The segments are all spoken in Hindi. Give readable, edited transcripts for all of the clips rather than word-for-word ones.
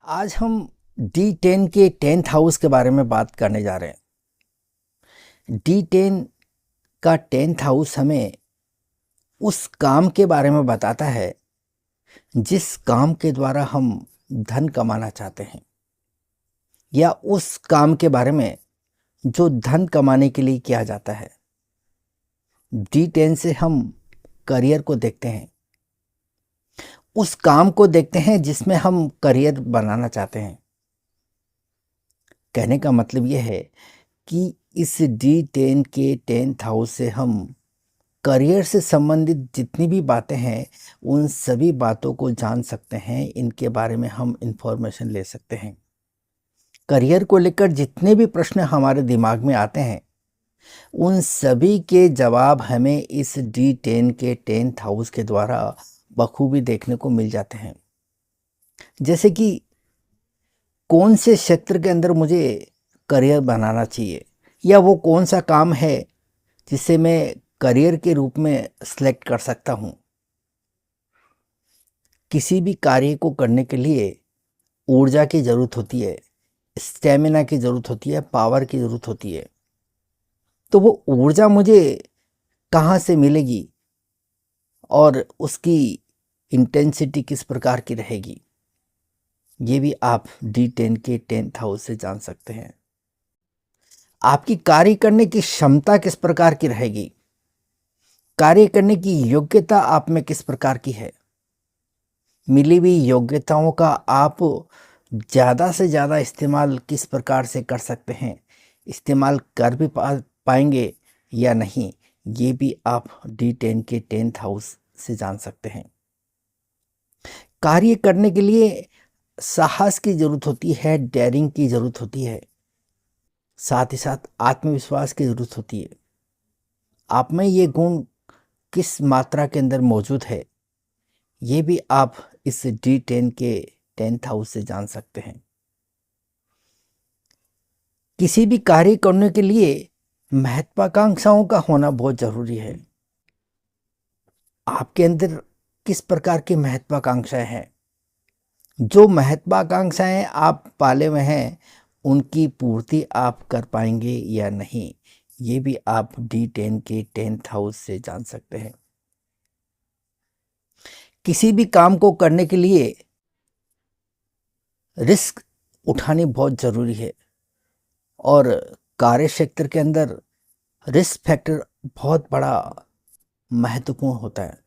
आज हम D10 के 10th हाउस के बारे में बात करने जा रहे हैं। D10 का 10th हाउस हमें उस काम के बारे में बताता है जिस काम के द्वारा हम धन कमाना चाहते हैं, या उस काम के बारे में जो धन कमाने के लिए किया जाता है। D10 से हम करियर को देखते हैं, उस काम को देखते हैं जिसमें हम करियर बनाना चाहते हैं। कहने का मतलब यह है कि इस D10 के 10th हाउस से हम करियर से संबंधित जितनी भी बातें हैं उन सभी बातों को जान सकते हैं। इनके बारे में हम इंफॉर्मेशन ले सकते हैं। करियर को लेकर जितने भी प्रश्न हमारे दिमाग में आते हैं उन सभी के जवाब हमें इस D10 के 10th हाउस के द्वारा बखूबी देखने को मिल जाते हैं। जैसे कि कौन से क्षेत्र के अंदर मुझे करियर बनाना चाहिए, या वो कौन सा काम है जिसे मैं करियर के रूप में सिलेक्ट कर सकता हूँ। किसी भी कार्य को करने के लिए ऊर्जा की ज़रूरत होती है, स्टेमिना की ज़रूरत होती है, पावर की ज़रूरत होती है। तो वो ऊर्जा मुझे कहाँ से मिलेगी और उसकी इंटेंसिटी किस प्रकार की रहेगी, ये भी आप D10 के 10th हाउस से जान सकते हैं। आपकी कार्य करने की क्षमता किस प्रकार की रहेगी, कार्य करने की योग्यता आप में किस प्रकार की है। मिली हुई योग्यताओं का आप ज़्यादा से ज़्यादा इस्तेमाल किस प्रकार से कर सकते हैं, इस्तेमाल कर भी पाएंगे या नहीं, ये भी आप D10 के 10th हाउस से जान सकते हैं। कार्य करने के लिए साहस की ज़रूरत होती है, डेयरिंग की ज़रूरत होती है, साथ ही साथ आत्मविश्वास की ज़रूरत होती है। आप में ये गुण किस मात्रा के अंदर मौजूद है, ये भी आप इस D10 के 10th हाउस से जान सकते हैं। किसी भी कार्य करने के लिए महत्वाकांक्षाओं का होना बहुत जरूरी है। आपके अंदर किस प्रकार की महत्वाकांक्षाएं हैं, जो महत्वाकांक्षाएं आप पाले हुए हैं उनकी पूर्ति आप कर पाएंगे या नहीं, ये भी आप D10 के 10th हाउस से जान सकते हैं। किसी भी काम को करने के लिए रिस्क उठानी बहुत ज़रूरी है, और कार्य क्षेत्र के अंदर रिस्क फैक्टर बहुत बड़ा महत्वपूर्ण होता है।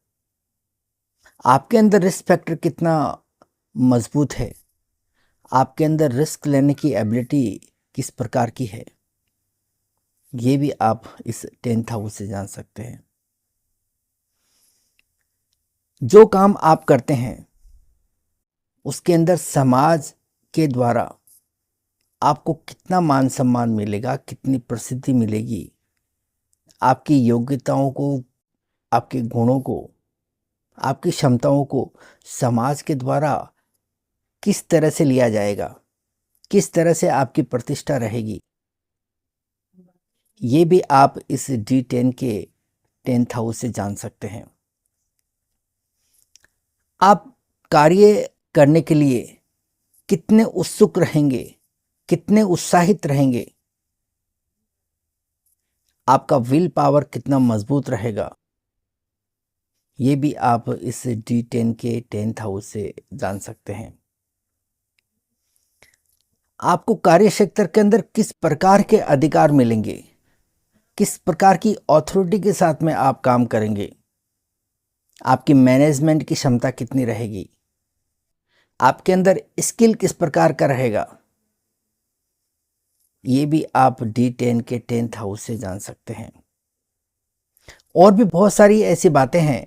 आपके अंदर रिस्क फैक्टर कितना मजबूत है, आपके अंदर रिस्क लेने की एबिलिटी किस प्रकार की है, ये भी आप इस 10th हाउस से जान सकते हैं। जो काम आप करते हैं उसके अंदर समाज के द्वारा आपको कितना मान सम्मान मिलेगा, कितनी प्रसिद्धि मिलेगी, आपकी योग्यताओं को, आपके गुणों को, आपकी क्षमताओं को समाज के द्वारा किस तरह से लिया जाएगा, किस तरह से आपकी प्रतिष्ठा रहेगी, ये भी आप इस D10 के 10th हाउस से जान सकते हैं। आप कार्य करने के लिए कितने उत्सुक रहेंगे, कितने उत्साहित रहेंगे, आपका विल पावर कितना मजबूत रहेगा, ये भी आप इस D10 के 10th हाउस से जान सकते हैं। आपको कार्य क्षेत्र के अंदर किस प्रकार के अधिकार मिलेंगे, किस प्रकार की अथॉरिटी के साथ में आप काम करेंगे, आपकी मैनेजमेंट की क्षमता कितनी रहेगी, आपके अंदर स्किल किस प्रकार का रहेगा, ये भी आप D10 के 10th हाउस से जान सकते हैं। और भी बहुत सारी ऐसी बातें हैं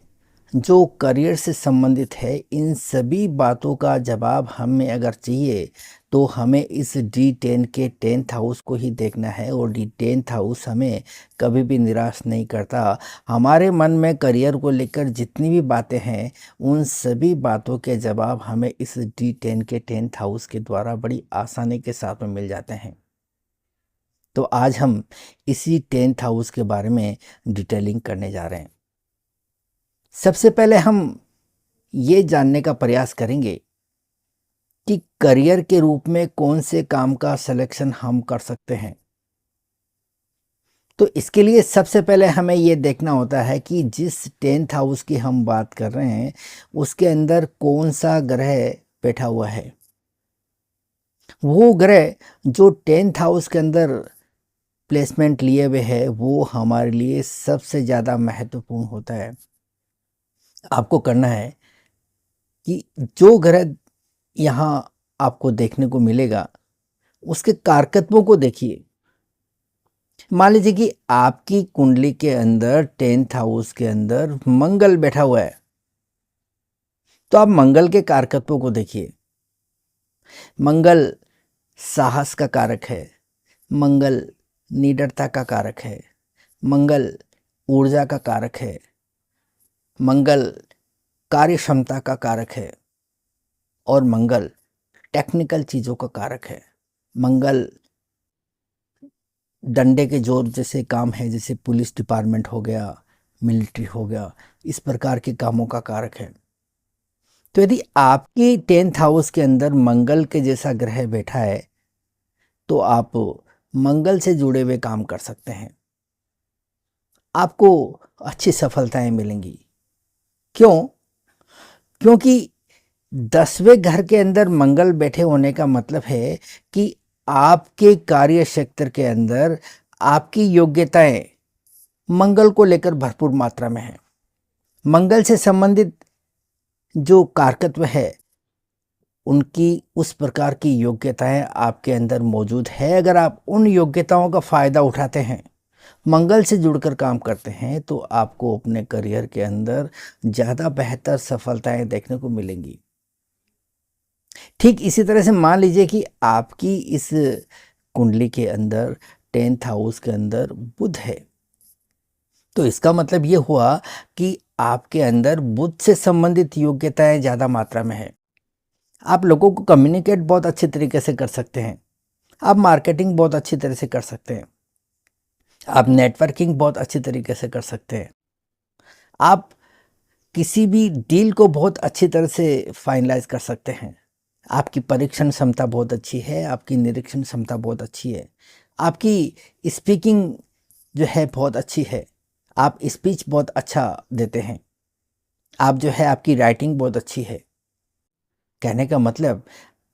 जो करियर से संबंधित है। इन सभी बातों का जवाब हमें अगर चाहिए तो हमें इस D10 के 10th हाउस को ही देखना है, और D10 हाउस हमें कभी भी निराश नहीं करता। हमारे मन में करियर को लेकर जितनी भी बातें हैं उन सभी बातों के जवाब हमें इस D10 के 10th हाउस के द्वारा बड़ी आसानी के साथ में मिल जाते हैं। तो आज हम इसी 10th हाउस के बारे में डिटेलिंग करने जा रहे हैं। सबसे पहले हम ये जानने का प्रयास करेंगे कि करियर के रूप में कौन से काम का सिलेक्शन हम कर सकते हैं। तो इसके लिए सबसे पहले हमें ये देखना होता है कि जिस 10th हाउस की हम बात कर रहे हैं उसके अंदर कौन सा ग्रह बैठा हुआ है। वो ग्रह जो 10th हाउस के अंदर प्लेसमेंट लिए हुए है वो हमारे लिए सबसे ज़्यादा महत्वपूर्ण होता है। आपको करना है कि जो ग्रह यहाँ आपको देखने को मिलेगा उसके कारकत्वों को देखिए। मान लीजिए कि आपकी कुंडली के अंदर 10th हाउस के अंदर मंगल बैठा हुआ है, तो आप मंगल के कारकत्वों को देखिए। मंगल साहस का कारक है, मंगल निडरता का कारक है, मंगल ऊर्जा का कारक है, मंगल कार्य क्षमता का कारक है और मंगल टेक्निकल चीज़ों का कारक है। मंगल डंडे के जोर जैसे काम है, जैसे पुलिस डिपार्टमेंट हो गया, मिलिट्री हो गया, इस प्रकार के कामों का कारक है। तो यदि आपकी 10th हाउस के अंदर मंगल के जैसा ग्रह बैठा है तो आप मंगल से जुड़े हुए काम कर सकते हैं, आपको अच्छी सफलताएं मिलेंगी। क्यों? क्योंकि 10वें घर के अंदर मंगल बैठे होने का मतलब है कि आपके कार्य क्षेत्र के अंदर आपकी योग्यताएं मंगल को लेकर भरपूर मात्रा में है। मंगल से संबंधित जो कारकत्व है उनकी उस प्रकार की योग्यताएं आपके अंदर मौजूद है। अगर आप उन योग्यताओं का फ़ायदा उठाते हैं, मंगल से जुड़कर काम करते हैं, तो आपको अपने करियर के अंदर ज़्यादा बेहतर सफलताएं देखने को मिलेंगी। ठीक इसी तरह से मान लीजिए कि आपकी इस कुंडली के अंदर 10th हाउस के अंदर बुध है, तो इसका मतलब ये हुआ कि आपके अंदर बुध से संबंधित योग्यताएं ज़्यादा मात्रा में है। आप लोगों को कम्युनिकेट बहुत अच्छे तरीके से कर सकते हैं, आप मार्केटिंग बहुत अच्छी तरह से कर सकते हैं, आप नेटवर्किंग बहुत अच्छी तरीके से कर सकते हैं, आप किसी भी डील को बहुत अच्छी तरह से फाइनलाइज कर सकते हैं। आपकी परीक्षण क्षमता बहुत अच्छी है, आपकी निरीक्षण क्षमता बहुत अच्छी है, आपकी स्पीकिंग जो है बहुत अच्छी है, आप स्पीच बहुत अच्छा देते हैं, आप जो है आपकी राइटिंग बहुत अच्छी है। कहने का मतलब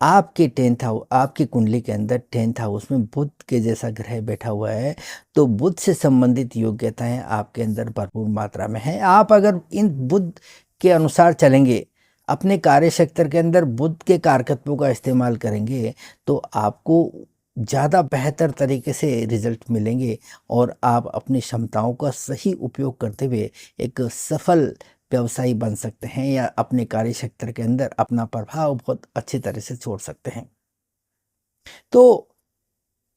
आपके 10th हाउस, आपकी कुंडली के अंदर 10th हाउस में बुध के जैसा ग्रह बैठा हुआ है, तो बुध से संबंधित योग्यताएं आपके अंदर भरपूर मात्रा में है। आप अगर इन बुध के अनुसार चलेंगे, अपने कार्य क्षेत्र के अंदर बुध के कारकत्वों का इस्तेमाल करेंगे, तो आपको ज़्यादा बेहतर तरीके से रिजल्ट मिलेंगे और आप अपनी क्षमताओं का सही उपयोग करते हुए एक सफल व्यवसायी बन सकते हैं या अपने कार्य क्षेत्र के अंदर अपना प्रभाव बहुत अच्छी तरह से छोड़ सकते हैं। तो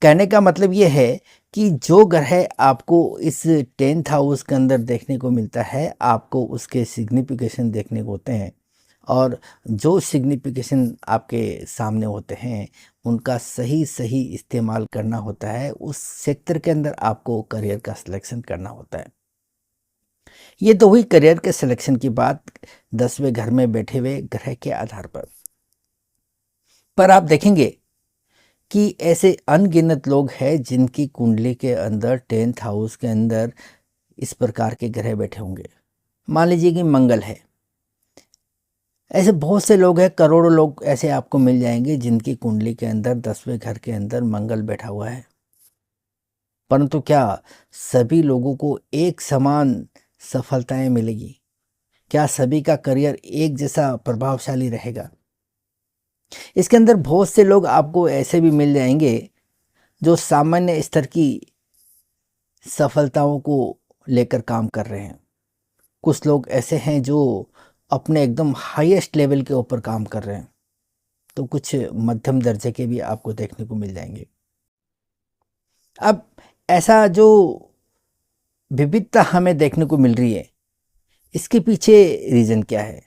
कहने का मतलब ये है कि जो ग्रह आपको इस 10th हाउस के अंदर देखने को मिलता है, आपको उसके सिग्निफिकेशन देखने को होते हैं और जो सिग्निफिकेशन आपके सामने होते हैं उनका सही सही इस्तेमाल करना होता है। उस क्षेत्र के अंदर आपको करियर का सिलेक्शन करना होता है। ये तो हुई करियर के सिलेक्शन की बात 10वें घर में बैठे हुए ग्रह के आधार पर आप देखेंगे कि ऐसे अनगिनत लोग हैं जिनकी कुंडली के अंदर 10th हाउस के अंदर इस प्रकार के ग्रह बैठे होंगे। मान लीजिए कि मंगल है, ऐसे बहुत से लोग हैं, करोड़ों लोग ऐसे आपको मिल जाएंगे जिनकी कुंडली के अंदर 10वें घर के अंदर मंगल बैठा हुआ है। परंतु क्या सभी लोगों को एक समान सफलताएं मिलेगी? क्या सभी का करियर एक जैसा प्रभावशाली रहेगा? इसके अंदर बहुत से लोग आपको ऐसे भी मिल जाएंगे जो सामान्य स्तर की सफलताओं को लेकर काम कर रहे हैं। कुछ लोग ऐसे हैं जो अपने एकदम हाईएस्ट लेवल के ऊपर काम कर रहे हैं, तो कुछ मध्यम दर्जे के भी आपको देखने को मिल जाएंगे। अब ऐसा जो विविधता हमें देखने को मिल रही है, इसके पीछे रीज़न क्या है?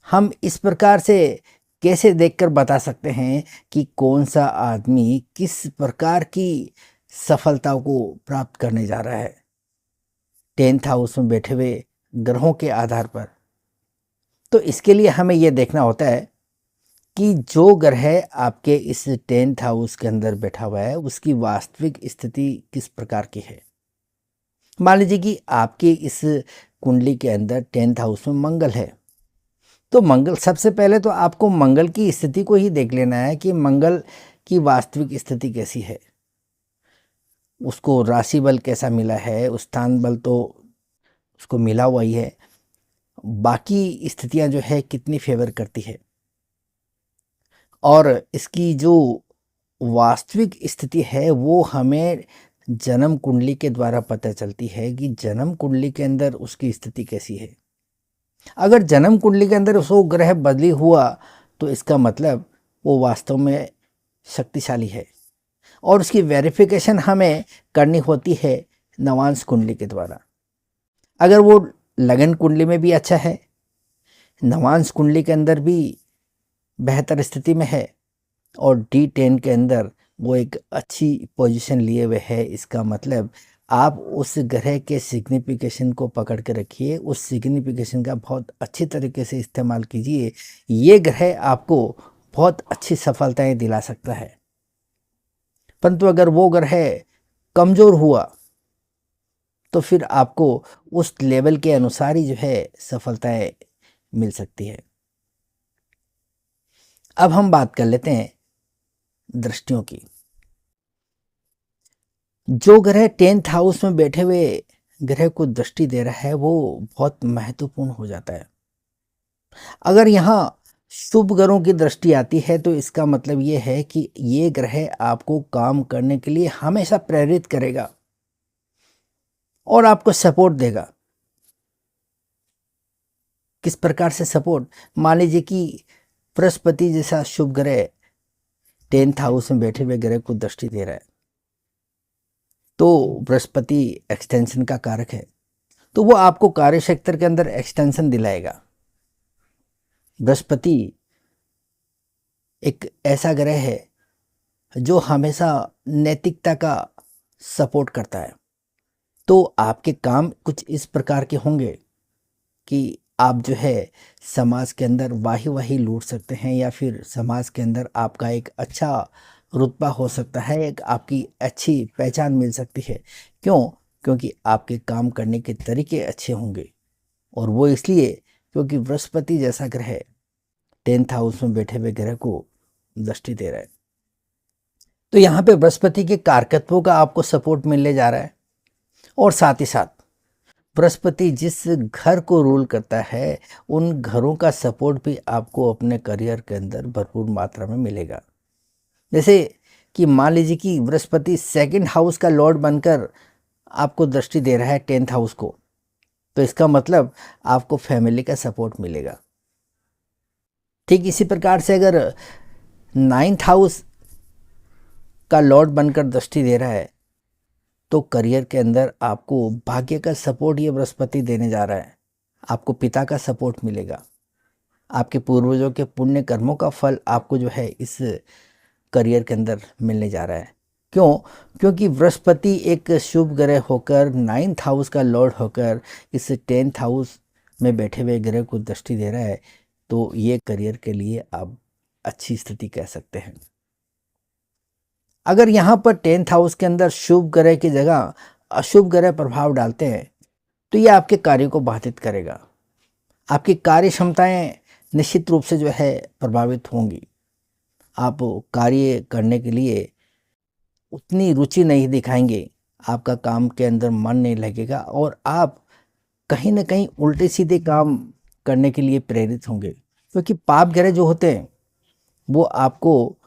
हम इस प्रकार से कैसे देखकर बता सकते हैं कि कौन सा आदमी किस प्रकार की सफलताओं को प्राप्त करने जा रहा है 10th हाउस में बैठे हुए ग्रहों के आधार पर? तो इसके लिए हमें यह देखना होता है कि जो ग्रह आपके इस 10th हाउस के अंदर बैठा हुआ है उसकी वास्तविक स्थिति किस प्रकार की है। मान लीजिए कि आपके इस कुंडली के अंदर 10th हाउस में मंगल है, तो मंगल, सबसे पहले तो आपको मंगल की स्थिति को ही देख लेना है कि मंगल की वास्तविक स्थिति कैसी है, उसको राशि बल कैसा मिला है, स्थान बल तो उसको मिला हुआ ही है, बाकी स्थितियां जो है कितनी फेवर करती है। और इसकी जो वास्तविक स्थिति है वो हमें जन्म कुंडली के द्वारा पता चलती है कि जन्म कुंडली के अंदर उसकी स्थिति कैसी है। अगर जन्म कुंडली के अंदर उसको ग्रह बदली हुआ तो इसका मतलब वो वास्तव में शक्तिशाली है, और उसकी वेरिफिकेशन हमें करनी होती है नवांश कुंडली के द्वारा। अगर वो लगन कुंडली में भी अच्छा है, नवांश कुंडली के अंदर भी बेहतर स्थिति में है, और D10 के अंदर वो एक अच्छी पोजीशन लिए हुए है, इसका मतलब आप उस ग्रह के सिग्निफिकेशन को पकड़ के रखिए, उस सिग्निफिकेशन का बहुत अच्छी तरीके से इस्तेमाल कीजिए। ये ग्रह आपको बहुत अच्छी सफलताएं दिला सकता है। परंतु अगर वो ग्रह कमज़ोर हुआ तो फिर आपको उस लेवल के अनुसार ही जो है सफलताएं मिल सकती है। अब हम बात कर लेते हैं दृष्टियों की। जो ग्रह 10th हाउस में बैठे हुए ग्रह को दृष्टि दे रहा है वो बहुत महत्वपूर्ण हो जाता है। अगर यहाँ शुभ ग्रहों की दृष्टि आती है तो इसका मतलब ये है कि ये ग्रह आपको काम करने के लिए हमेशा प्रेरित करेगा और आपको सपोर्ट देगा। किस प्रकार से सपोर्ट? मान लीजिए कि बृहस्पति जैसा शुभ ग्रह 10th हाउस में बैठे हुए ग्रह को दृष्टि दे रहा है, तो बृहस्पति एक्सटेंशन का कारक है, तो वो आपको कार्य क्षेत्र के अंदर एक्सटेंशन दिलाएगा। बृहस्पति एक ऐसा ग्रह है जो हमेशा नैतिकता का सपोर्ट करता है, तो आपके काम कुछ इस प्रकार के होंगे कि आप जो है समाज के अंदर वाही लूट सकते हैं, या फिर समाज के अंदर आपका एक अच्छा रुतबा हो सकता है, एक आपकी अच्छी पहचान मिल सकती है। क्यों? क्योंकि आपके काम करने के तरीके अच्छे होंगे, और वो इसलिए क्योंकि बृहस्पति जैसा ग्रह 10th हाउस में बैठे हुए ग्रह को दृष्टि दे रहा है। तो यहाँ पे बृहस्पति के कारकत्वों का आपको सपोर्ट मिलने जा रहा है, और साथ ही साथ बृहस्पति जिस घर को रूल करता है उन घरों का सपोर्ट भी आपको अपने करियर के अंदर भरपूर मात्रा में मिलेगा। जैसे कि मान लीजिए कि बृहस्पति 2nd हाउस का लॉर्ड बनकर आपको दृष्टि दे रहा है 10th हाउस को, तो इसका मतलब आपको फैमिली का सपोर्ट मिलेगा। ठीक इसी प्रकार से अगर 9th हाउस का लॉर्ड बनकर दृष्टि दे रहा है तो करियर के अंदर आपको भाग्य का सपोर्ट ये बृहस्पति देने जा रहा है। आपको पिता का सपोर्ट मिलेगा, आपके पूर्वजों के पुण्य कर्मों का फल आपको जो है इस करियर के अंदर मिलने जा रहा है। क्यों? क्योंकि बृहस्पति एक शुभ ग्रह होकर 9th हाउस का लॉर्ड होकर इस 10th हाउस में बैठे हुए ग्रह को दृष्टि दे रहा है, तो ये करियर के लिए आप अच्छी स्थिति कह सकते हैं। अगर यहाँ पर 10th हाउस के अंदर शुभ ग्रह की जगह अशुभ ग्रह प्रभाव डालते हैं तो ये आपके कार्य को बाधित करेगा, आपकी कार्य क्षमताएं निश्चित रूप से जो है प्रभावित होंगी। आप कार्य करने के लिए उतनी रुचि नहीं दिखाएंगे, आपका काम के अंदर मन नहीं लगेगा, और आप कहीं ना कहीं उल्टे सीधे काम करने के लिए प्रेरित होंगे, क्योंकि पाप ग्रह जो होते हैं वो आपको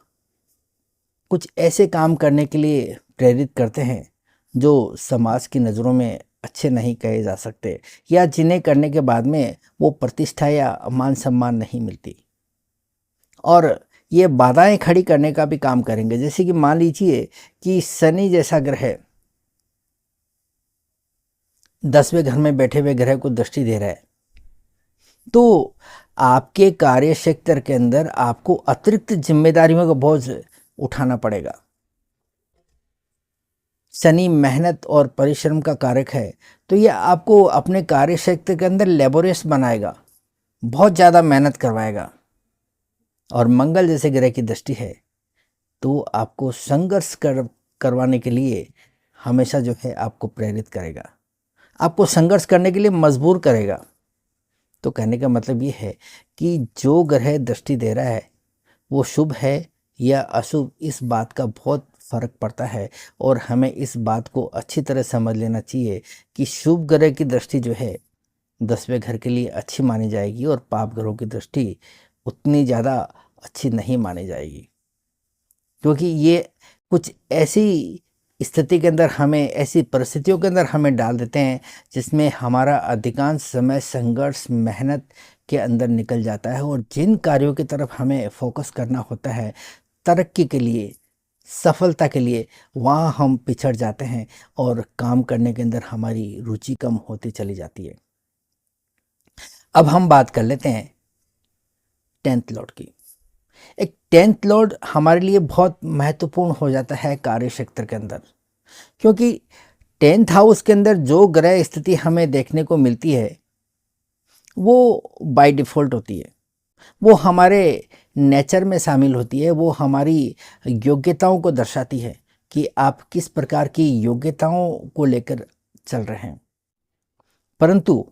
कुछ ऐसे काम करने के लिए प्रेरित करते हैं जो समाज की नज़रों में अच्छे नहीं कहे जा सकते, या जिन्हें करने के बाद में वो प्रतिष्ठा या मान सम्मान नहीं मिलती, और ये बाधाएं खड़ी करने का भी काम करेंगे। जैसे कि मान लीजिए कि शनि जैसा ग्रह 10वें घर में बैठे हुए ग्रह को दृष्टि दे रहा है, तो आपके कार्य क्षेत्र के अंदर आपको अतिरिक्त जिम्मेदारियों का बोझ उठाना पड़ेगा। शनि मेहनत और परिश्रम का कारक है, तो ये आपको अपने कार्य क्षेत्र के अंदर लेबोरियस बनाएगा, बहुत ज़्यादा मेहनत करवाएगा, और मंगल जैसे ग्रह की दृष्टि है तो आपको संघर्ष करवाने के लिए हमेशा जो है आपको प्रेरित करेगा, आपको संघर्ष करने के लिए मजबूर करेगा। तो कहने का मतलब ये है कि जो ग्रह दृष्टि दे रहा है वो शुभ है या अशुभ, इस बात का बहुत फर्क पड़ता है। और हमें इस बात को अच्छी तरह समझ लेना चाहिए कि शुभ ग्रह की दृष्टि जो है 10वें घर के लिए अच्छी मानी जाएगी और पाप ग्रहों की दृष्टि उतनी ज़्यादा अच्छी नहीं मानी जाएगी, क्योंकि ये कुछ ऐसी स्थिति के अंदर हमें, ऐसी परिस्थितियों के अंदर हमें डाल देते हैं जिसमें हमारा अधिकांश समय संघर्ष मेहनत के अंदर निकल जाता है। और जिन कार्यों की तरफ हमें फोकस करना होता है तरक्की के लिए, सफलता के लिए, वहाँ हम पिछड़ जाते हैं और काम करने के अंदर हमारी रुचि कम होती चली जाती है। अब हम बात कर लेते हैं 10th लॉर्ड की। एक 10th लॉर्ड हमारे लिए बहुत महत्वपूर्ण हो जाता है कार्य क्षेत्र के अंदर, क्योंकि 10th हाउस के अंदर जो ग्रह स्थिति हमें देखने को मिलती है वो बाय डिफ़ॉल्ट होती है, वो हमारे नेचर में शामिल होती है, वो हमारी योग्यताओं को दर्शाती है कि आप किस प्रकार की योग्यताओं को लेकर चल रहे हैं। परंतु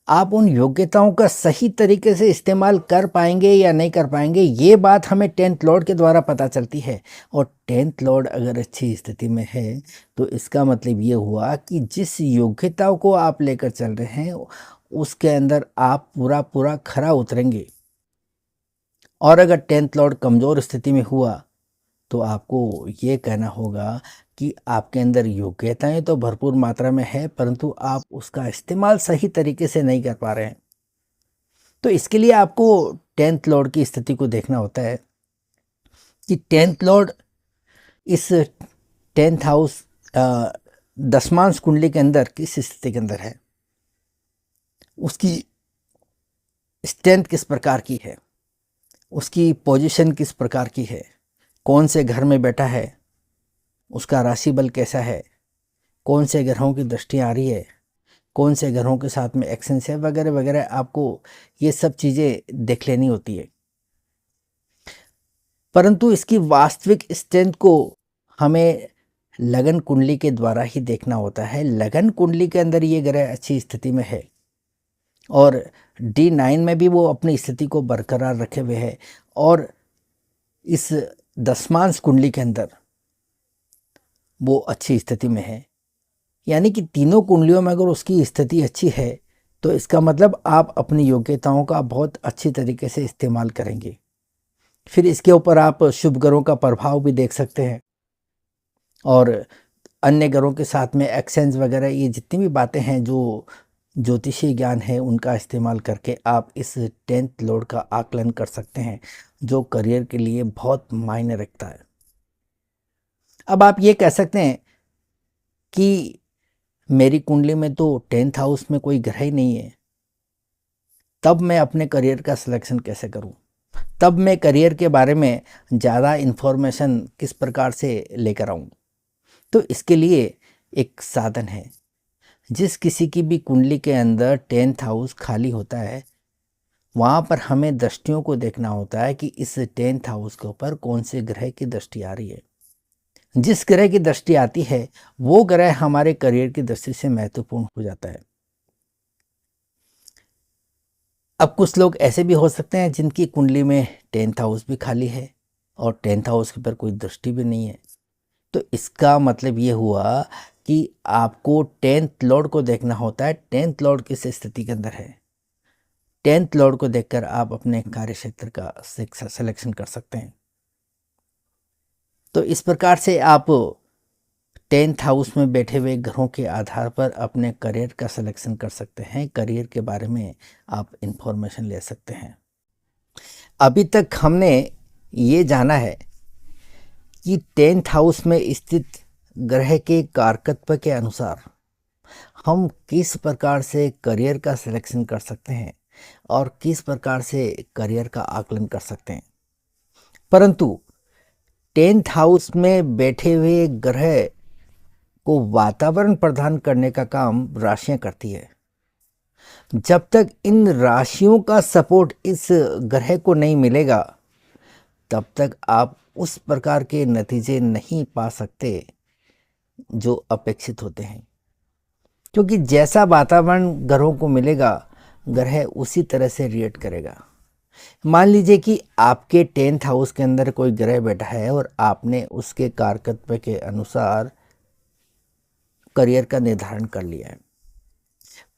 आप उन योग्यताओं का सही तरीके से इस्तेमाल कर पाएंगे या नहीं कर पाएंगे, ये बात हमें 10th लॉर्ड के द्वारा पता चलती है। और 10th लॉर्ड अगर अच्छी स्थिति में है तो इसका मतलब ये हुआ कि जिस योग्यताओं को आप लेकर चल रहे हैं उसके अंदर आप पूरा पूरा खरा उतरेंगे। और अगर 10th लॉर्ड कमज़ोर स्थिति में हुआ तो आपको ये कहना होगा कि आपके अंदर योग्यताएं तो भरपूर मात्रा में है, परंतु आप उसका इस्तेमाल सही तरीके से नहीं कर पा रहे हैं। तो इसके लिए आपको 10th लॉर्ड की स्थिति को देखना होता है कि 10th लॉर्ड इस 10th हाउस दशमांश कुंडली के अंदर किस स्थिति के अंदर है, उसकी स्ट्रेंथ किस प्रकार की है, उसकी पोजीशन किस प्रकार की है, कौन से घर में बैठा है, उसका राशि बल कैसा है, कौन से ग्रहों की दृष्टि आ रही है, कौन से ग्रहों के साथ में एक्सेंस है, वगैरह वगैरह। आपको ये सब चीज़ें देख लेनी होती है। परंतु इसकी वास्तविक स्ट्रेंथ को हमें लगन कुंडली के द्वारा ही देखना होता है। लगन कुंडली के अंदर ये ग्रह अच्छी स्थिति में है और D9 में भी वो अपनी स्थिति को बरकरार रखे हुए है, और इस दशमांश कुंडली के अंदर वो अच्छी स्थिति में है। यानी कि तीनों कुंडलियों में अगर उसकी स्थिति अच्छी है तो इसका मतलब आप अपनी योग्यताओं का बहुत अच्छी तरीके से इस्तेमाल करेंगे। फिर इसके ऊपर आप शुभ ग्रहों का प्रभाव भी देख सकते हैं और अन्य ग्रहों के साथ में एक्सचेंज वगैरह, ये जितनी भी बातें हैं जो ज्योतिषीय ज्ञान है उनका इस्तेमाल करके आप इस 10th लॉर्ड का आकलन कर सकते हैं, जो करियर के लिए बहुत मायने रखता है। अब आप ये कह सकते हैं कि मेरी कुंडली में तो 10th हाउस में कोई ग्रह ही नहीं है, तब मैं अपने करियर का सिलेक्शन कैसे करूं, तब मैं करियर के बारे में ज़्यादा इन्फॉर्मेशन किस प्रकार से लेकर आऊं। तो इसके लिए एक साधन है। जिस किसी की भी कुंडली के अंदर 10th हाउस खाली होता है वहाँ पर हमें दृष्टियों को देखना होता है कि इस 10th हाउस के ऊपर कौन से ग्रह की दृष्टि आ रही है। जिस ग्रह की दृष्टि आती है वो ग्रह हमारे करियर की दृष्टि से महत्वपूर्ण हो जाता है। अब कुछ लोग ऐसे भी हो सकते हैं जिनकी कुंडली में 10th हाउस भी खाली है और 10th हाउस के ऊपर कोई दृष्टि भी नहीं है। तो इसका मतलब ये हुआ कि आपको 10th लॉर्ड को देखना होता है, 10th लॉर्ड किस स्थिति के अंदर है। 10th लॉर्ड को देखकर आप अपने कार्य क्षेत्र का सिलेक्शन कर सकते हैं। तो इस प्रकार से आप 10th हाउस में बैठे हुए ग्रहों के आधार पर अपने करियर का सिलेक्शन कर सकते हैं, करियर के बारे में आप इंफॉर्मेशन ले सकते हैं। अभी तक हमने ये जाना है कि 10th हाउस में स्थित ग्रह के कारकत्व के अनुसार हम किस प्रकार से करियर का सिलेक्शन कर सकते हैं और किस प्रकार से करियर का आकलन कर सकते हैं। परंतु 10th हाउस में बैठे हुए ग्रह को वातावरण प्रदान करने का काम राशियां करती है। जब तक इन राशियों का सपोर्ट इस ग्रह को नहीं मिलेगा तब तक आप उस प्रकार के नतीजे नहीं पा सकते जो अपेक्षित होते हैं, क्योंकि जैसा वातावरण ग्रहों को मिलेगा ग्रह उसी तरह से रिएक्ट करेगा। मान लीजिए कि आपके 10th हाउस के अंदर कोई ग्रह बैठा है और आपने उसके कारकत्व के अनुसार करियर का निर्धारण कर लिया है,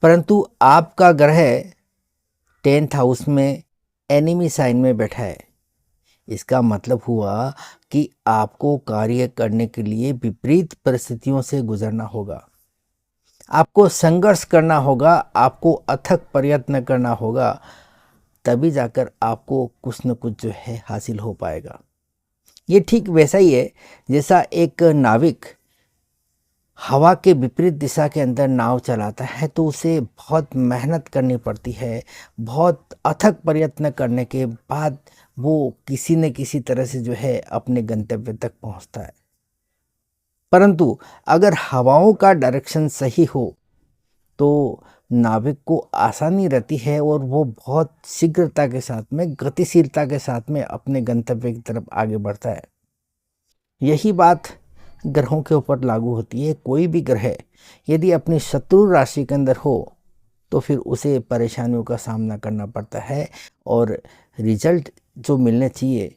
परंतु आपका ग्रह 10th हाउस में एनिमी साइन में बैठा है। इसका मतलब हुआ कि आपको कार्य करने के लिए विपरीत परिस्थितियों से गुजरना होगा, आपको संघर्ष करना होगा, आपको अथक प्रयत्न करना होगा, तभी जाकर आपको कुछ न कुछ जो है हासिल हो पाएगा। ये ठीक वैसा ही है जैसा एक नाविक हवा के विपरीत दिशा के अंदर नाव चलाता है तो उसे बहुत मेहनत करनी पड़ती है, बहुत अथक प्रयत्न करने के बाद वो किसी न किसी तरह से जो है अपने गंतव्य तक पहुंचता है। परंतु अगर हवाओं का डायरेक्शन सही हो तो नाविक को आसानी रहती है और वो बहुत शीघ्रता के साथ में, गतिशीलता के साथ में अपने गंतव्य की तरफ आगे बढ़ता है। यही बात ग्रहों के ऊपर लागू होती है। कोई भी ग्रह यदि अपनी शत्रु राशि के अंदर हो तो फिर उसे परेशानियों का सामना करना पड़ता है और रिजल्ट जो मिलने चाहिए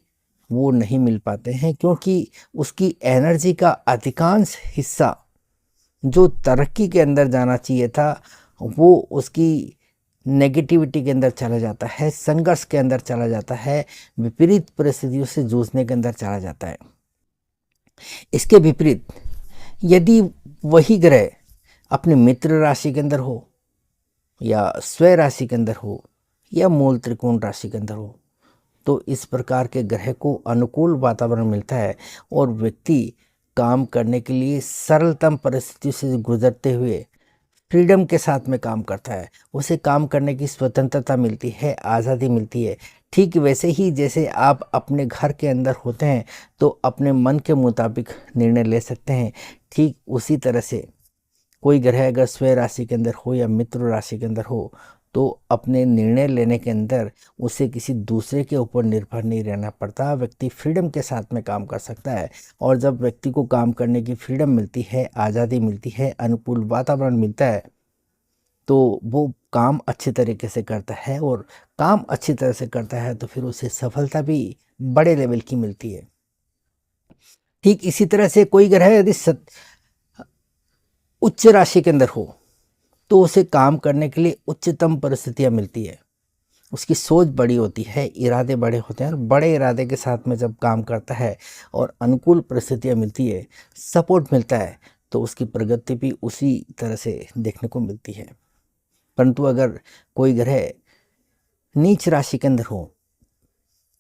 वो नहीं मिल पाते हैं, क्योंकि उसकी एनर्जी का अधिकांश हिस्सा जो तरक्की के अंदर जाना चाहिए था वो उसकी नेगेटिविटी के अंदर चला जाता है, संघर्ष के अंदर चला जाता है, विपरीत परिस्थितियों से जूझने के अंदर चला जाता है। इसके विपरीत यदि वही ग्रह अपने मित्र राशि के अंदर हो या स्वय राशि के अंदर हो या मूल त्रिकोण राशि के अंदर हो तो इस प्रकार के ग्रह को अनुकूल वातावरण मिलता है और व्यक्ति काम करने के लिए सरलतम परिस्थिति से गुजरते हुए फ्रीडम के साथ में काम करता है। उसे काम करने की स्वतंत्रता मिलती है, आज़ादी मिलती है। ठीक वैसे ही जैसे आप अपने घर के अंदर होते हैं तो अपने मन के मुताबिक निर्णय ले सकते हैं, ठीक उसी तरह से कोई ग्रह अगर स्वय राशि के अंदर हो या मित्र राशि के अंदर हो तो अपने निर्णय लेने के अंदर उसे किसी दूसरे के ऊपर निर्भर नहीं रहना पड़ता। व्यक्ति फ्रीडम के साथ में काम कर सकता है और जब व्यक्ति को काम करने की फ्रीडम मिलती है, आज़ादी मिलती है, अनुकूल वातावरण मिलता है तो वो काम अच्छे तरीके से करता है और काम अच्छी तरह से करता है तो फिर उसे सफलता भी बड़े लेवल की मिलती है। ठीक इसी तरह से कोई ग्रह यदि उच्च राशि के अंदर हो तो उसे काम करने के लिए उच्चतम परिस्थितियां मिलती है। उसकी सोच बड़ी होती है, इरादे बड़े होते हैं और बड़े इरादे के साथ में जब काम करता है और अनुकूल परिस्थितियां मिलती है, सपोर्ट मिलता है तो उसकी प्रगति भी उसी तरह से देखने को मिलती है। परंतु अगर कोई ग्रह नीच राशि के अंदर हो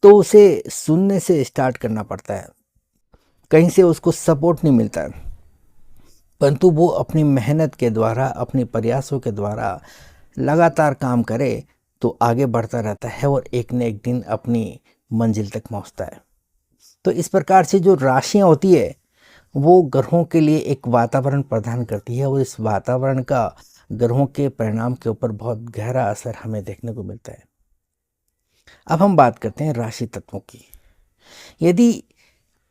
तो उसे शून्य से स्टार्ट करना पड़ता है, कहीं से उसको सपोर्ट नहीं मिलता है, परंतु वो अपनी मेहनत के द्वारा, अपने प्रयासों के द्वारा लगातार काम करे तो आगे बढ़ता रहता है और एक न एक दिन अपनी मंजिल तक पहुंचता है। तो इस प्रकार से जो राशियां होती है वो ग्रहों के लिए एक वातावरण प्रदान करती है और इस वातावरण का ग्रहों के परिणाम के ऊपर बहुत गहरा असर हमें देखने को मिलता है। अब हम बात करते हैं राशि तत्वों की। यदि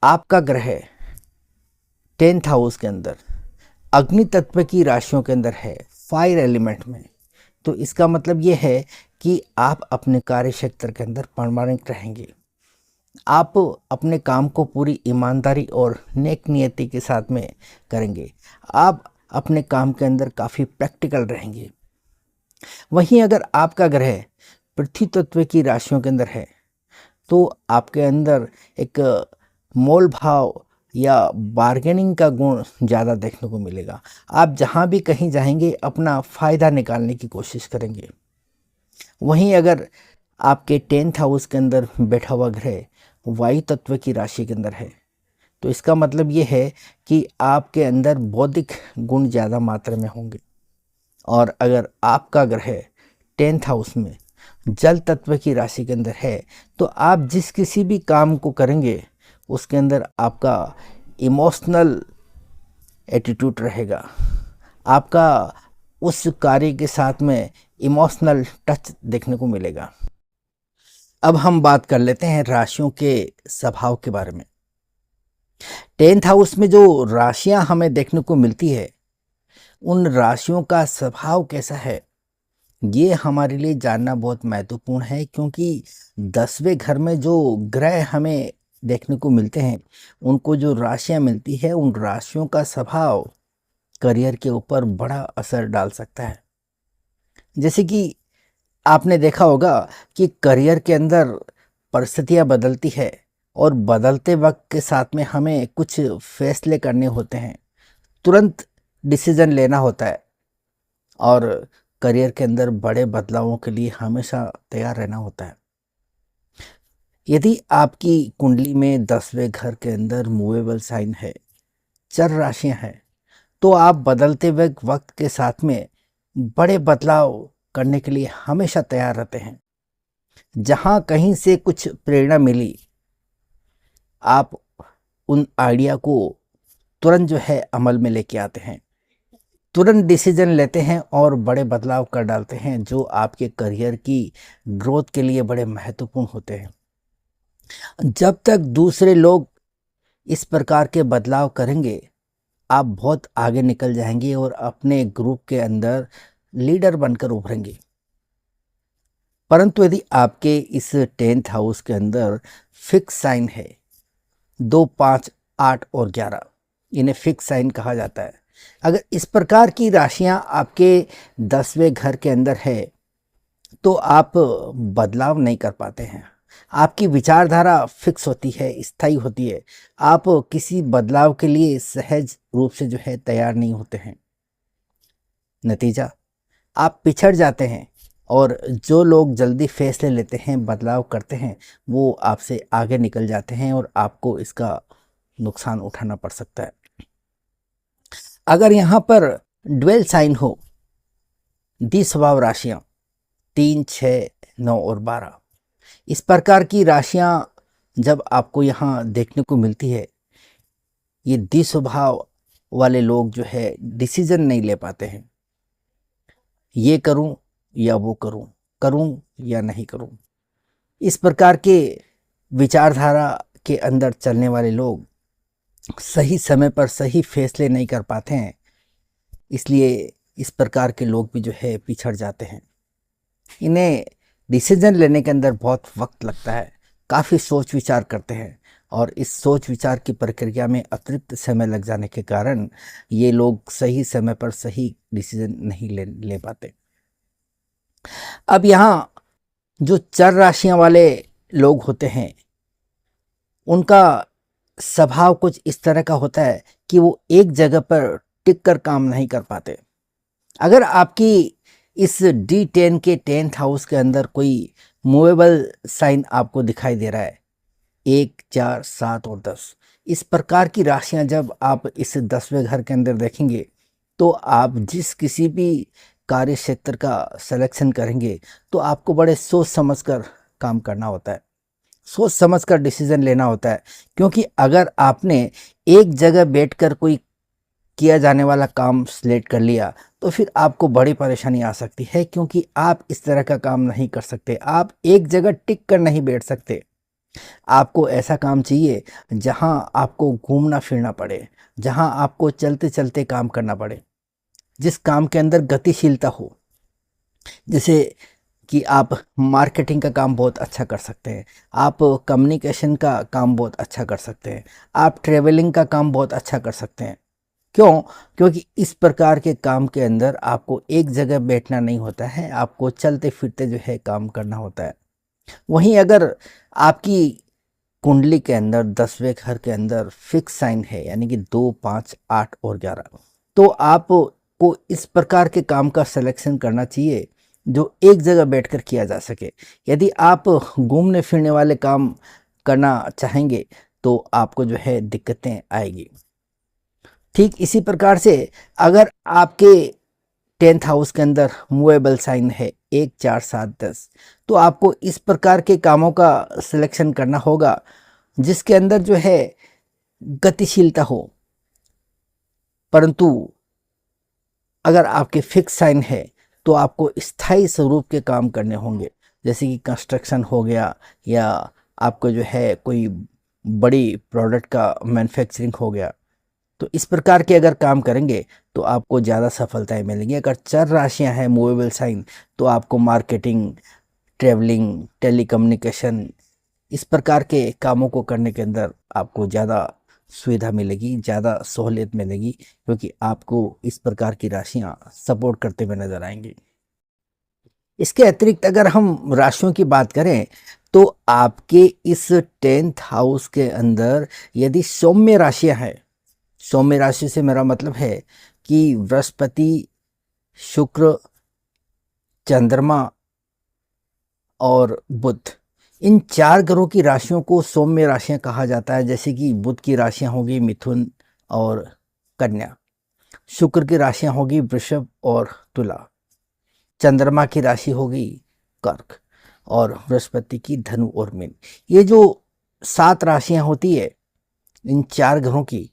आपका ग्रह 10th हाउस के अंदर अग्नि तत्व की राशियों के अंदर है, फायर एलिमेंट में, तो इसका मतलब ये है कि आप अपने कार्य क्षेत्र के अंदर प्रामाणिक रहेंगे। आप अपने काम को पूरी ईमानदारी और नेक नियति के साथ में करेंगे। आप अपने काम के अंदर काफ़ी प्रैक्टिकल रहेंगे। वहीं अगर आपका ग्रह पृथ्वी तत्व की राशियों के अंदर है तो आपके अंदर एक मोल भाव या बार्गेनिंग का गुण ज़्यादा देखने को मिलेगा। आप जहाँ भी कहीं जाएंगे अपना फ़ायदा निकालने की कोशिश करेंगे। वहीं अगर आपके 10th हाउस के अंदर बैठा हुआ ग्रह वायु तत्व की राशि के अंदर है तो इसका मतलब ये है कि आपके अंदर बौद्धिक गुण ज़्यादा मात्रा में होंगे। और अगर आपका ग्रह 10th हाउस में जल तत्व की राशि के अंदर है तो आप जिस किसी भी काम को करेंगे उसके अंदर आपका इमोशनल एटीट्यूड रहेगा, आपका उस कार्य के साथ में इमोशनल टच देखने को मिलेगा। अब हम बात कर लेते हैं राशियों के स्वभाव के बारे में। 10th हाउस में जो राशियां हमें देखने को मिलती है, उन राशियों का स्वभाव कैसा है, ये हमारे लिए जानना बहुत महत्वपूर्ण है, क्योंकि 10वें घर में जो ग्रह हमें देखने को मिलते हैं, उनको जो राशियां मिलती है, उन राशियों का स्वभाव करियर के ऊपर बड़ा असर डाल सकता है। जैसे कि आपने देखा होगा कि करियर के अंदर परिस्थितियां बदलती है और बदलते वक्त के साथ में हमें कुछ फैसले करने होते हैं, तुरंत डिसीजन लेना होता है, और करियर के अंदर बड़े बदलावों के लिए हमेशा तैयार रहना होता है। यदि आपकी कुंडली में 10वें घर के अंदर मूवेबल साइन है, चर राशियां हैं, तो आप बदलते हुए वक्त के साथ में बड़े बदलाव करने के लिए हमेशा तैयार रहते हैं। जहां कहीं से कुछ प्रेरणा मिली, आप उन आइडिया को तुरंत जो है अमल में लेके आते हैं, तुरंत डिसीजन लेते हैं और बड़े बदलाव कर डालते हैं, जो आपके करियर की ग्रोथ के लिए बड़े महत्वपूर्ण होते हैं। जब तक दूसरे लोग इस प्रकार के बदलाव करेंगे, आप बहुत आगे निकल जाएंगे और अपने ग्रुप के अंदर लीडर बनकर उभरेंगे। परंतु यदि आपके इस 10th हाउस के अंदर फिक्स साइन है, 2, 5, 8 और 11, इन्हें फिक्स साइन कहा जाता है। अगर इस प्रकार की राशियां आपके 10वें घर के अंदर है, तो आप बदलाव नहीं कर पाते हैं। आपकी विचारधारा फिक्स होती है, स्थायी होती है। आप किसी बदलाव के लिए सहज रूप से जो है तैयार नहीं होते हैं। नतीजा, आप पिछड़ जाते हैं, और जो लोग जल्दी फैसले लेते हैं, बदलाव करते हैं, वो आपसे आगे निकल जाते हैं और आपको इसका नुकसान उठाना पड़ सकता है। अगर यहाँ पर ड्वेल साइन हो, द्विस्वभाव राशियाँ 3, 6, 9 और 12, इस प्रकार की राशियां जब आपको यहाँ देखने को मिलती है, ये द्विस्वभाव वाले लोग जो है डिसीजन नहीं ले पाते हैं। ये करूं या वो करूं, करूं या नहीं करूं, इस प्रकार के विचारधारा के अंदर चलने वाले लोग सही समय पर सही फैसले नहीं कर पाते हैं। इसलिए इस प्रकार के लोग भी जो है पिछड़ जाते हैं। इन्हें डिसीजन लेने के अंदर बहुत वक्त लगता है, काफ़ी सोच विचार करते हैं, और इस सोच विचार की प्रक्रिया में अतिरिक्त समय लग जाने के कारण ये लोग सही समय पर सही डिसीजन नहीं ले पाते। अब यहाँ जो चर राशियां वाले लोग होते हैं, उनका स्वभाव कुछ इस तरह का होता है कि वो एक जगह पर टिक कर काम नहीं कर पाते। अगर आपकी इस D10 के 10th हाउस के अंदर कोई मूवेबल साइन आपको दिखाई दे रहा है, 1, 4, 7 और 10, इस प्रकार की राशियां जब आप इस 10वें घर के अंदर देखेंगे, तो आप जिस किसी भी कार्य क्षेत्र का सिलेक्शन करेंगे, तो आपको बड़े सोच समझकर काम करना होता है, सोच समझकर डिसीजन लेना होता है। क्योंकि अगर आपने एक जगह बैठकर कोई किया जाने वाला काम सिलेक्ट कर लिया, तो फिर आपको बड़ी परेशानी आ सकती है, क्योंकि आप इस तरह का काम नहीं कर सकते। आप एक जगह टिक कर नहीं बैठ सकते। आपको ऐसा काम चाहिए जहां आपको घूमना फिरना पड़े, जहां आपको चलते चलते काम करना पड़े, जिस काम के अंदर गतिशीलता हो। जैसे कि आप मार्केटिंग का काम बहुत अच्छा कर सकते हैं, आप कम्युनिकेशन का काम बहुत अच्छा कर सकते हैं, आप ट्रेवलिंग का काम बहुत अच्छा कर सकते हैं। क्यों? क्योंकि इस प्रकार के काम के अंदर आपको एक जगह बैठना नहीं होता है, आपको चलते फिरते जो है काम करना होता है। वहीं अगर आपकी कुंडली के अंदर 10वें घर के अंदर फिक्स साइन है, यानी कि 2, 5, 8 और 11, तो आपको इस प्रकार के काम का सिलेक्शन करना चाहिए जो एक जगह बैठकर किया जा सके। यदि आप घूमने फिरने वाले काम करना चाहेंगे, तो आपको जो है दिक्कतें आएगी। ठीक इसी प्रकार से अगर आपके 10th हाउस के अंदर मूवेबल साइन है 1, 4, 7, 10, तो आपको इस प्रकार के कामों का सिलेक्शन करना होगा जिसके अंदर जो है गतिशीलता हो। परंतु अगर आपके फिक्स साइन है, तो आपको स्थायी स्वरूप के काम करने होंगे। जैसे कि कंस्ट्रक्शन हो गया, या आपको जो है कोई बड़ी प्रोडक्ट का मैन्युफैक्चरिंग हो गया, तो इस प्रकार के अगर काम करेंगे तो आपको ज़्यादा सफलताएं मिलेंगी। अगर चर राशियां हैं मूवेबल साइन, तो आपको मार्केटिंग, ट्रेवलिंग, टेलीकम्युनिकेशन, इस प्रकार के कामों को करने के अंदर आपको ज़्यादा सुविधा मिलेगी, ज़्यादा सहूलियत मिलेगी, क्योंकि आपको इस प्रकार की राशियां सपोर्ट करते हुए नजर आएंगी। इसके अतिरिक्त अगर हम राशियों की बात करें, तो आपके इस 10th हाउस के अंदर यदि सौम्य राशियां हैं, सौम्य राशि से मेरा मतलब है कि बृहस्पति, शुक्र, चंद्रमा और बुध, इन 4 ग्रहों की राशियों को सौम्य राशियां कहा जाता है। जैसे कि बुध की राशियां होगी मिथुन और कन्या, शुक्र की राशियां होगी वृषभ और तुला, चंद्रमा की राशि होगी कर्क, और बृहस्पति की धनु और मीन। ये जो 7 राशियां होती है इन 4 ग्रहों की,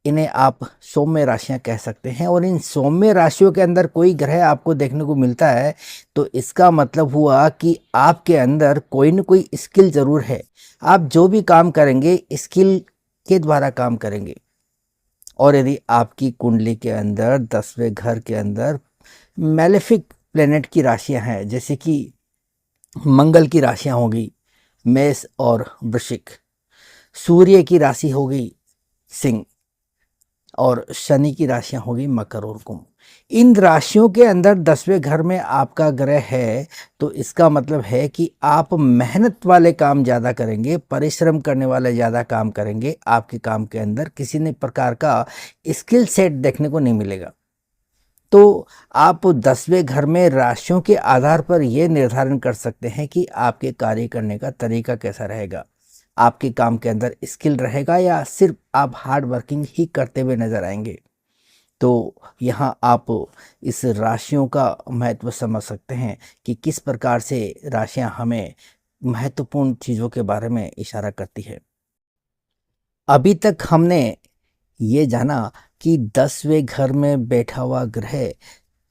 इन्हें आप सौम्य राशियां कह सकते हैं। और इन सौम्य राशियों के अंदर कोई ग्रह आपको देखने को मिलता है, तो इसका मतलब हुआ कि आपके अंदर कोई न कोई स्किल जरूर है। आप जो भी काम करेंगे स्किल के द्वारा काम करेंगे। और यदि आपकी कुंडली के अंदर 10वें घर के अंदर मैलेफिक प्लेनेट की राशियां हैं, जैसे कि मंगल की राशियां होगी मेष और वृश्चिक, सूर्य की राशि होगी सिंह, और शनि की राशियां होगी मकर और कुंभ। इन राशियों के अंदर 10वें घर में आपका ग्रह है, तो इसका मतलब है कि आप मेहनत वाले काम ज़्यादा करेंगे, परिश्रम करने वाले ज़्यादा काम करेंगे। आपके काम के अंदर किसी ने प्रकार का स्किल सेट देखने को नहीं मिलेगा। तो आप 10वें घर में राशियों के आधार पर यह निर्धारण कर सकते हैं कि आपके कार्य करने का तरीका कैसा रहेगा, आपके काम के अंदर स्किल रहेगा या सिर्फ आप हार्ड वर्किंग ही करते हुए नजर आएंगे। तो यहाँ आप इस राशियों का महत्व समझ सकते हैं कि किस प्रकार से राशियां हमें महत्वपूर्ण चीज़ों के बारे में इशारा करती है। अभी तक हमने ये जाना कि 10वें घर में बैठा हुआ ग्रह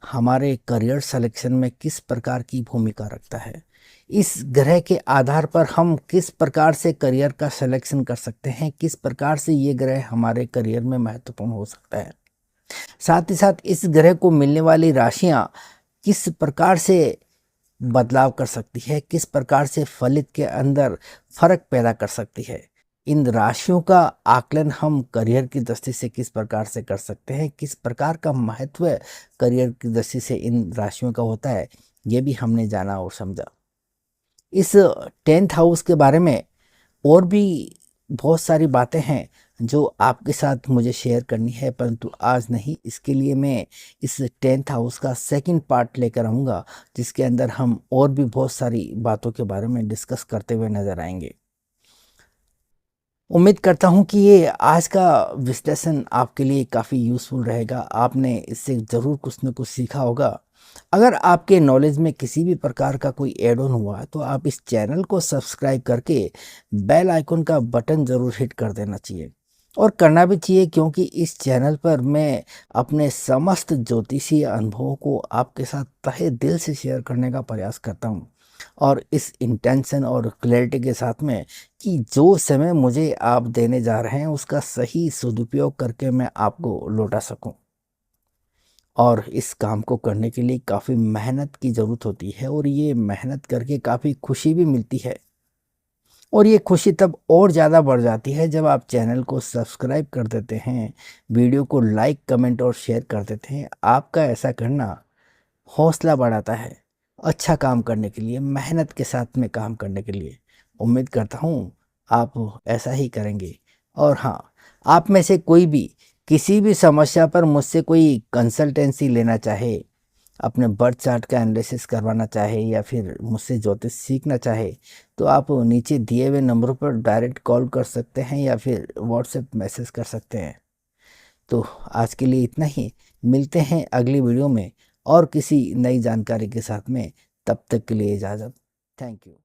हमारे करियर सिलेक्शन में किस प्रकार की भूमिका रखता है। इस ग्रह के आधार पर हम किस प्रकार से करियर का सिलेक्शन कर सकते हैं, किस प्रकार से ये ग्रह हमारे करियर में महत्वपूर्ण हो सकता है। साथ ही साथ इस ग्रह को मिलने वाली राशियां किस प्रकार से बदलाव कर सकती है, किस प्रकार से फलित के अंदर फर्क पैदा कर सकती है। इन राशियों का आकलन हम करियर की दृष्टि से किस प्रकार से कर सकते हैं, किस प्रकार का महत्व करियर की दृष्टि से इन राशियों का होता है, ये भी हमने जाना और समझा। इस 10th हाउस के बारे में और भी बहुत सारी बातें हैं जो आपके साथ मुझे शेयर करनी है, परंतु आज नहीं। इसके लिए मैं इस 10th हाउस का सेकंड पार्ट लेकर आऊँगा, जिसके अंदर हम और भी बहुत सारी बातों के बारे में डिस्कस करते हुए नजर आएंगे। उम्मीद करता हूँ कि ये आज का विश्लेषण आपके लिए काफ़ी यूज़फुल रहेगा। आपने इससे ज़रूर कुछ न कुछ सीखा होगा। अगर आपके नॉलेज में किसी भी प्रकार का कोई एड ऑन हुआ तो आप इस चैनल को सब्सक्राइब करके बेल आइकन का बटन ज़रूर हिट कर देना चाहिए, और करना भी चाहिए, क्योंकि इस चैनल पर मैं अपने समस्त ज्योतिषीय अनुभवों को आपके साथ तहे दिल से शेयर करने का प्रयास करता हूँ, और इस इंटेंशन और क्लैरिटी के साथ में कि जो समय मुझे आप देने जा रहे हैं उसका सही सदुपयोग करके मैं आपको लौटा सकूं। और इस काम को करने के लिए काफ़ी मेहनत की ज़रूरत होती है, और ये मेहनत करके काफ़ी खुशी भी मिलती है। और ये खुशी तब और ज़्यादा बढ़ जाती है जब आप चैनल को सब्सक्राइब कर देते हैं, वीडियो को लाइक, कमेंट और शेयर कर देते हैं। आपका ऐसा करना हौसला बढ़ाता है अच्छा काम करने के लिए, मेहनत के साथ में काम करने के लिए। उम्मीद करता हूँ आप ऐसा ही करेंगे। और हाँ, आप में से कोई भी किसी भी समस्या पर मुझसे कोई कंसल्टेंसी लेना चाहे, अपने बर्थ चार्ट का एनालिसिस करवाना चाहे, या फिर मुझसे ज्योतिष सीखना चाहे, तो आप नीचे दिए हुए नंबरों पर डायरेक्ट कॉल कर सकते हैं या फिर व्हाट्सएप मैसेज कर सकते हैं। तो आज के लिए इतना ही। मिलते हैं अगली वीडियो में और किसी नई जानकारी के साथ में। तब तक के लिए इजाज़त। Thank you.